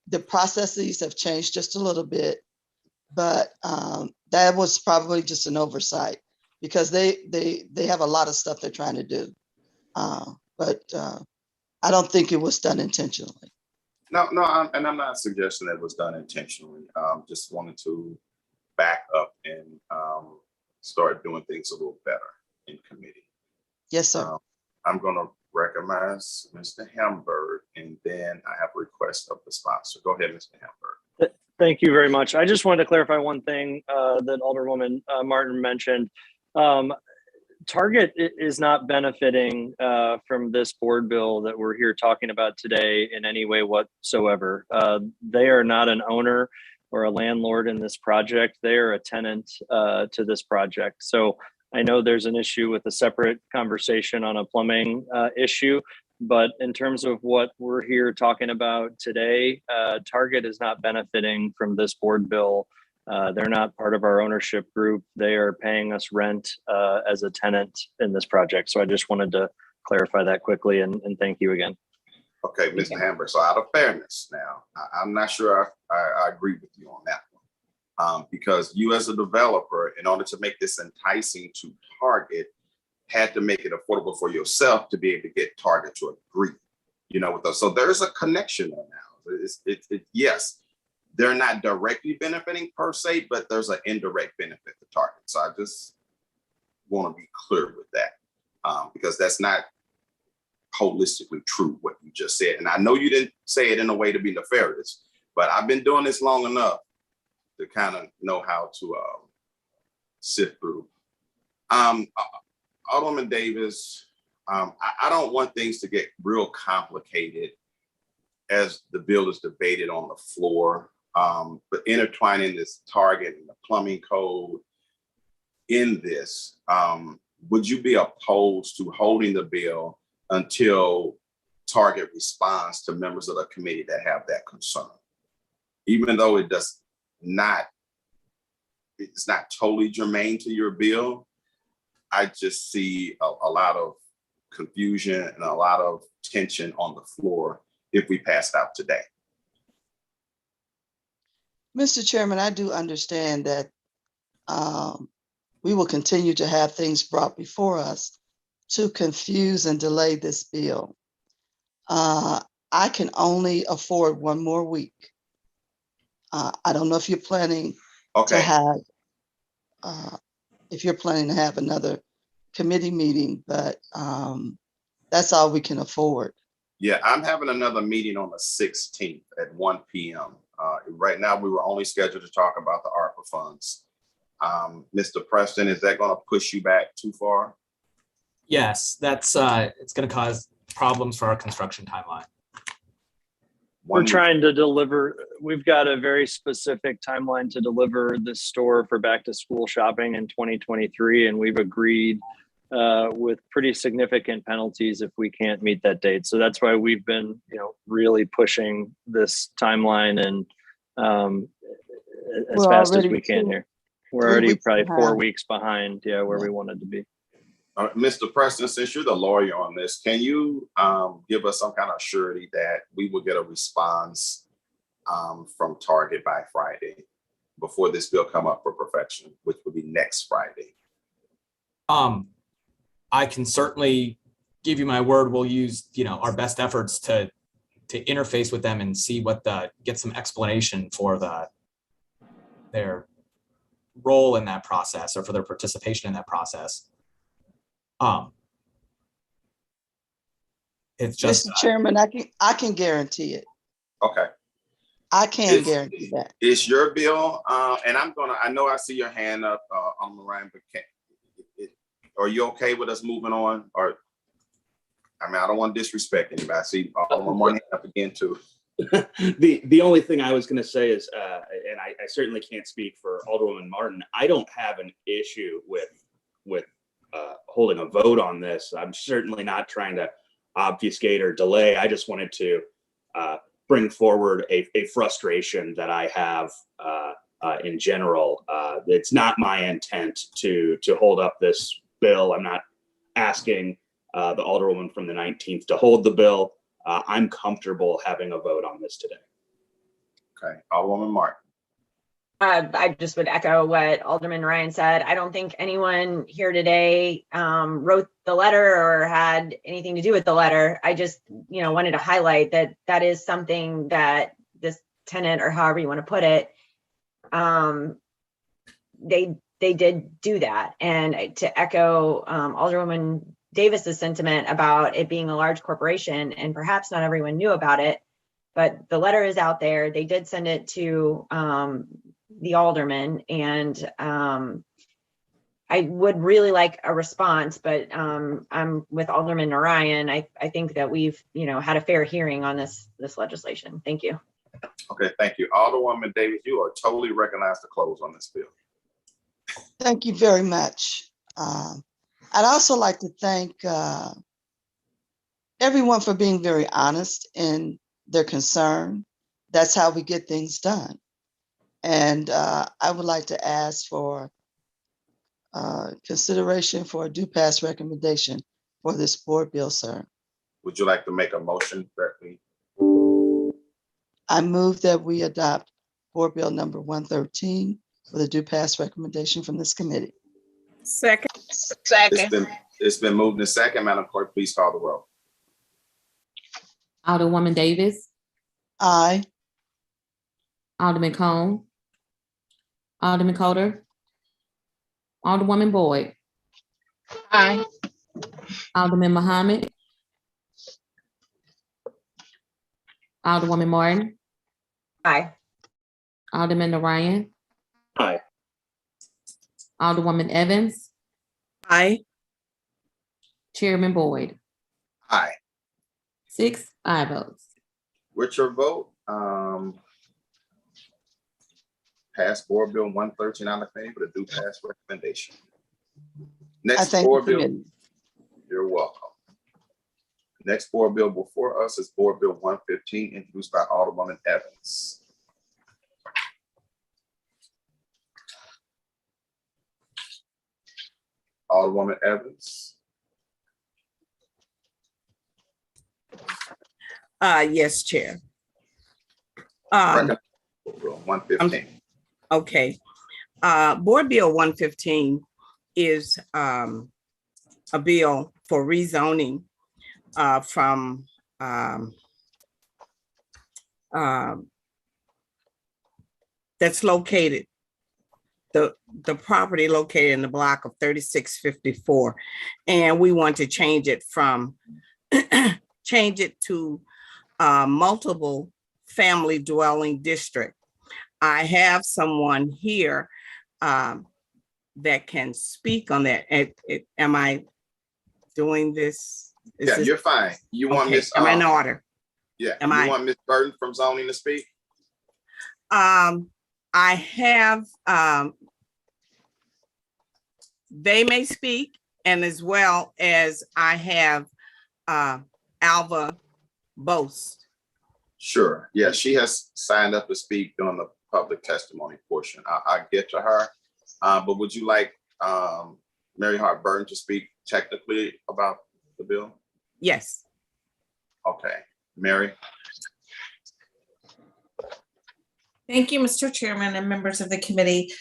the processes have changed just a little bit, but that was probably just an oversight because they have a lot of stuff they're trying to do. But I don't think it was done intentionally. No, and I'm not suggesting that it was done intentionally. Just wanted to back up and start doing things a little better in committee. Yes, sir. I'm going to recognize Mr. Hamburg, and then I have a request of the sponsor. Go ahead, Mr. Hamburg. Thank you very much. I just wanted to clarify one thing that Alderwoman Martin mentioned. Target is not benefiting from this board bill that we're here talking about today in any way whatsoever. They are not an owner or a landlord in this project. They are a tenant to this project. So I know there's an issue with a separate conversation on a plumbing issue, but in terms of what we're here talking about today, Target is not benefiting from this board bill. They're not part of our ownership group. They are paying us rent as a tenant in this project. So I just wanted to clarify that quickly and thank you again. Okay, Mr. Hamburg. So out of fairness now, I'm not sure I agree with you on that one. Because you as a developer, in order to make this enticing to Target, had to make it affordable for yourself to be able to get Target to agree, with us. So there's a connection there now. Yes, they're not directly benefiting per se, but there's an indirect benefit to Target. So I just want to be clear with that because that's not holistically true what you just said. And I know you didn't say it in a way to be nefarious, but I've been doing this long enough to kind of know how to sift through. Alderman Davis, I don't want things to get real complicated as the bill is debated on the floor. But intertwining this Target and the plumbing code in this, would you be opposed to holding the bill until Target responds to members of the committee that have that concern? Even though it's not totally germane to your bill, I just see a lot of confusion and a lot of tension on the floor if we pass it out today. Mr. Chairman, I do understand that we will continue to have things brought before us to confuse and delay this bill. I can only afford one more week. I don't know if you're planning to have another committee meeting, but that's all we can afford. Yeah, I'm having another meeting on the 16th at 1 p.m. Right now, we were only scheduled to talk about the ARPA funds. Mr. Preston, is that going to push you back too far? Yes, that's it's going to cause problems for our construction timeline. We're trying to deliver. We've got a very specific timeline to deliver this store for back to school shopping in 2023, and we've agreed with pretty significant penalties if we can't meet that date. So that's why we've been, really pushing this timeline and as fast as we can here. We're already probably 4 weeks behind, where we wanted to be. Mr. Preston, since you're the lawyer on this, can you give us some kind of surety that we will get a response from Target by Friday before this bill come up for perfection, which would be next Friday? I can certainly give you my word. We'll use, our best efforts to interface with them and see get some explanation for their role in that process or for their participation in that process. It's just Mr. Chairman, I can guarantee it. Okay. I can guarantee that. It's your bill, and I know I see your hand up on the line, but are you okay with us moving on? Or, I don't want to disrespect anybody. I see one hand up again too. The only thing I was going to say is, and I certainly can't speak for Alderwoman Martin, I don't have an issue with holding a vote on this. I'm certainly not trying to obfuscate or delay. I just wanted to bring forward a frustration that I have in general. It's not my intent to hold up this bill. I'm not asking the Alderwoman from the 19th to hold the bill. I'm comfortable having a vote on this today. Okay, Alderwoman Martin. I just would echo what Alderman Ryan said. I don't think anyone here today wrote the letter or had anything to do with the letter. I just, wanted to highlight that that is something that this tenant, or however you want to put it, they did do that. And to echo Alderwoman Davis's sentiment about it being a large corporation, and perhaps not everyone knew about it, but the letter is out there. They did send it to the alderman, and I would really like a response, but I'm with Alderman Narayan. I think that we've, had a fair hearing on this legislation. Thank you. Okay, thank you. Alderwoman Davis, you are totally recognized to close on this bill. Thank you very much. I'd also like to thank everyone for being very honest in their concern. That's how we get things done. And I would like to ask for consideration for a do pass recommendation for this board bill, sir. Would you like to make a motion directly? I move that we adopt board bill number 113 with a do pass recommendation from this committee. Second. It's been moved in second. Madam Clerk, please call the roll. Alderwoman Davis, Aye. Alderman Cone, Alderman Coder, Alderwoman Boyd, Aye. Alderman Muhammad, Alderwoman Martin, Aye. Alderman Narayan, Aye. Alderwoman Evans, Aye. Chairman Boyd. Aye. 6 aye votes. With your vote, pass board bill 113 out of favor with a do pass recommendation. I Next thank board the bill. committee. You're welcome. Next board bill before us is board bill 115, introduced by Alderwoman Evans. Alderwoman Evans. Yes, Chair. Recommend Bill 115. Okay. Board Bill 115 is a bill for rezoning from that's located, the property located in the block of 3654. And we want to change it from, change it to multiple family dwelling district. I have someone here that can speak on that. Am I doing this? Yeah, you're fine. You want Okay, Miss? am I in order? Yeah. Am You I? want Miss Burton from zoning to speak? I have, they may speak, and as well as I have Alva Boast. Sure. Yeah, she has signed up to speak during the public testimony portion. I get to her. But would you like Mary Hart Burton to speak technically about the bill? Yes. Okay, Mary. Thank you, Mr. Chairman and members of the committee.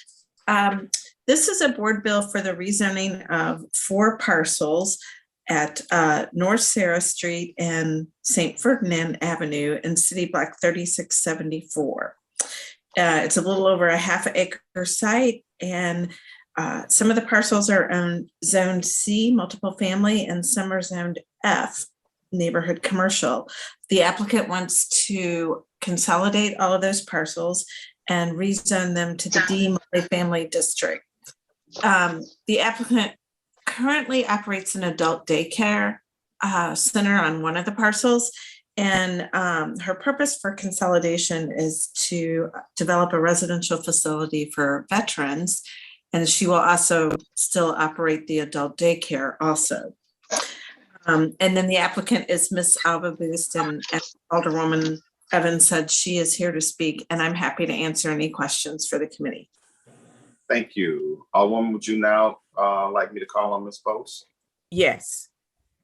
This is a board bill for the rezoning of 4 parcels at North Sarah Street and St. Ferdinand Avenue in City Block 3674. It's a little over a half acre site, and some of the parcels are zoned C, multiple family, and some are zoned F, neighborhood commercial. The applicant wants to consolidate all of those parcels and rezone them to the D multifamily district. The applicant currently operates an adult daycare center on one of the parcels, And her purpose for consolidation is to develop a residential facility for veterans. And she will also still operate the adult daycare also. And then the applicant is Miss Alva Boost, and Alderwoman Evans said she is here to speak, and I'm happy to answer any questions for the committee. Thank you. Alderwoman, would you now like me to call on Ms. Bose? Yes,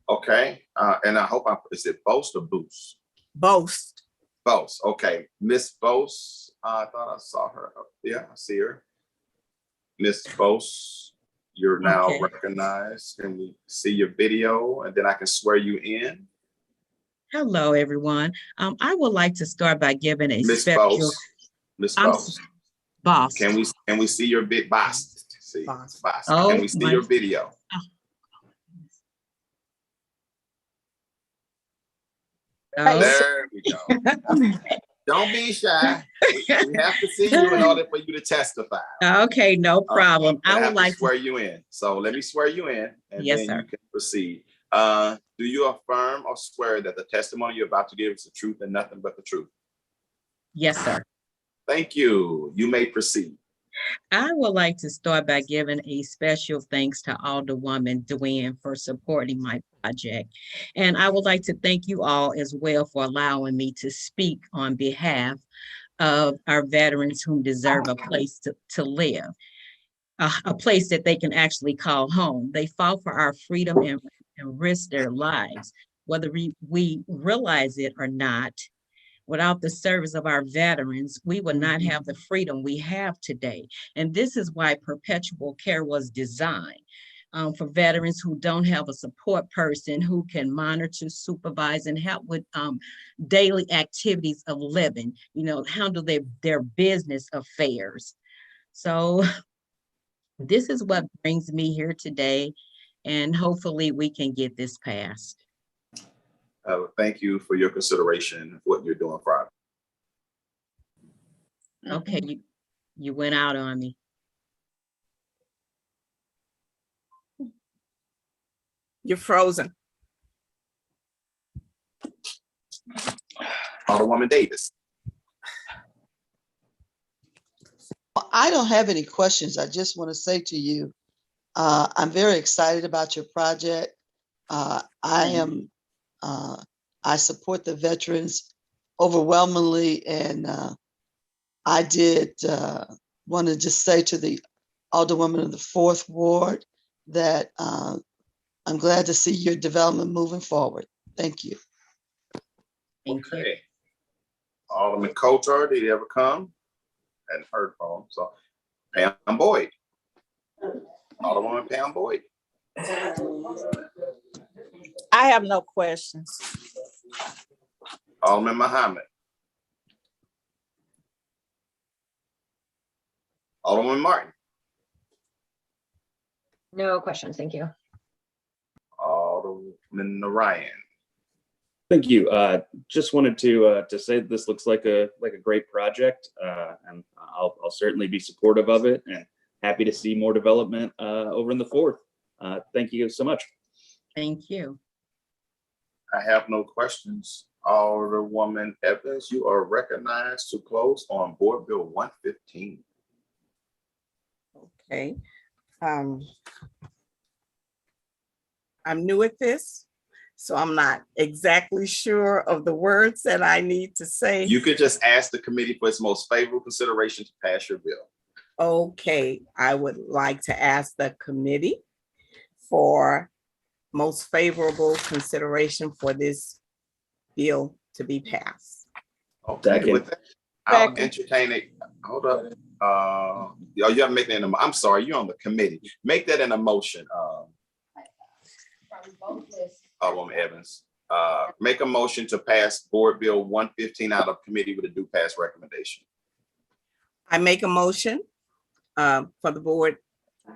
Okay, and I hope is it Bose or Boost? Boast. Bose, okay. Miss Bose, I thought I saw her up there. I see her. Miss Bose, you're now Okay. recognized. Can we see your video and then I can swear you in? Hello, everyone. I would like to start by giving a Miss special Bose, Miss I'm Bose, boss. can we see your big boss? See, Boss. boss. Oh, Can we see my- your video? Oh, There we go. Don't be shy. We have to see you in order for you to testify. okay, no problem. I I would have to like to, swear you in. So let me swear you in and Yes, then sir. you can proceed. Do you affirm or swear that the testimony you're about to give is the truth and nothing but the truth? yes, sir. Thank you. You may proceed. I would like to start by giving a special thanks to Alderwoman Nguyen for supporting my project. And I would like to thank you all as well for allowing me to speak on behalf of our veterans who deserve a place to live, a place that they can actually call home. They fought for our freedom and risked their lives, whether we realize it or not. Without the service of our veterans, we would not have the freedom we have today. And this is why perpetual care was designed for veterans who don't have a support person who can monitor, supervise, and help with daily activities of living, handle their business affairs. So this is what brings me here today, and hopefully we can get this passed. Thank you for your consideration of what you're doing, Friday. Okay, you went out on me. You're frozen. Alderwoman Davis. I don't have any questions. I just want to say to you, I'm very excited about your project. I support the veterans overwhelmingly, and I did want to just say to the Alderwoman of the 4th Ward that I'm glad to see your development moving forward. Thank you. Okay. Alderman Coulter, did he ever come? Hadn't heard from him. So Pam Boyd. Alderwoman Pam Boyd. I have no questions. Alderman Muhammad. Alderwoman Martin. No questions, thank you. Alderman Ryan. Thank you. Just wanted to say this looks like a great project, and I'll certainly be supportive of it and happy to see more development over in the 4th. Thank you so much. Thank you. I have no questions. Alderwoman Evans, you are recognized to close on Board Bill 115. Okay. I'm new at this, so I'm not exactly sure of the words that I need to say. You could just ask the committee for its most favorable consideration to pass your bill. Okay, I would like to ask the committee for most favorable consideration for this bill to be passed. Okay, with that, I'll entertain it. Hold up. You have to make that in I'm sorry, you're on the committee. Make that in a motion. Alderwoman Evans. Make a motion to pass Board Bill 115 out of committee with a due pass recommendation. I make a motion for the board.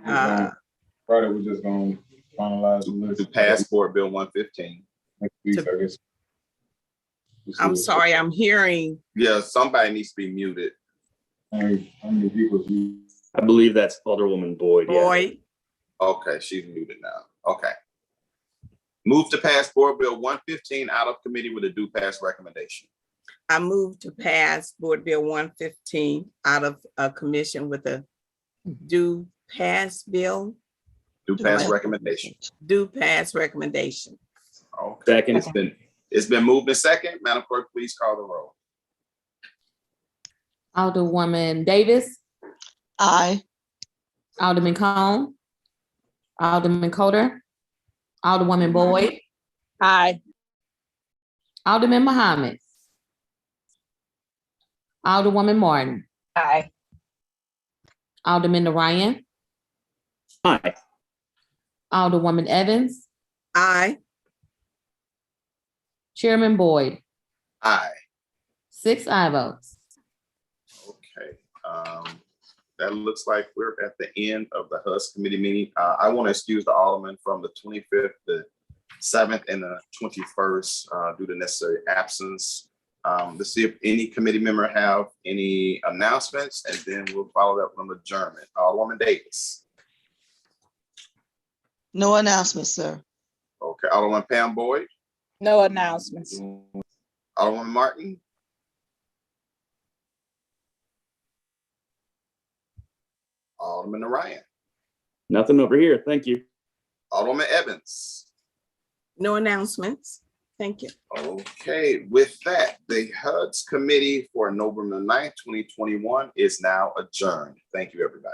Friday, we're just gonna finalize the list. To pass Board Bill 115. Next week, I guess. I'm sorry, I'm hearing. Yeah, somebody needs to be muted. How many people? I believe that's Alderwoman Boyd. Yeah. Boyd. Okay, she's muted now. Okay. Move to pass Board Bill 115 out of committee with a due pass recommendation. I move to pass Board Bill 115 out of commission with a due pass bill, Due pass recommendation. due pass recommendation. Okay. Second. It's been moved in second. Madam Clerk, please call the roll. Alderwoman Davis, Aye. Alderman Cone, Alderman Coder, Alderwoman Boyd, Aye. Alderman Muhammad, Alderwoman Martin, Aye. Alderman Ryan, Aye. Alderwoman Evans, Aye. Chairman Boyd, Aye. 6 aye votes. Okay. That looks like we're at the end of the HUS committee meeting. I want to excuse the alderman from the 25th, the 7th, and the 21st due to necessary absence. To see if any committee member have any announcements, and then we'll follow up with adjournment. Alderwoman Davis. No announcement, sir. Okay. Alderwoman Pam Boyd. No announcements. Alderwoman Martin. Alderman Ryan. Nothing over here. Thank you. Alderwoman Evans. No announcements. Thank you. Okay, with that, the HUD's committee for November 9th, 2021 is now adjourned. Thank you, everybody.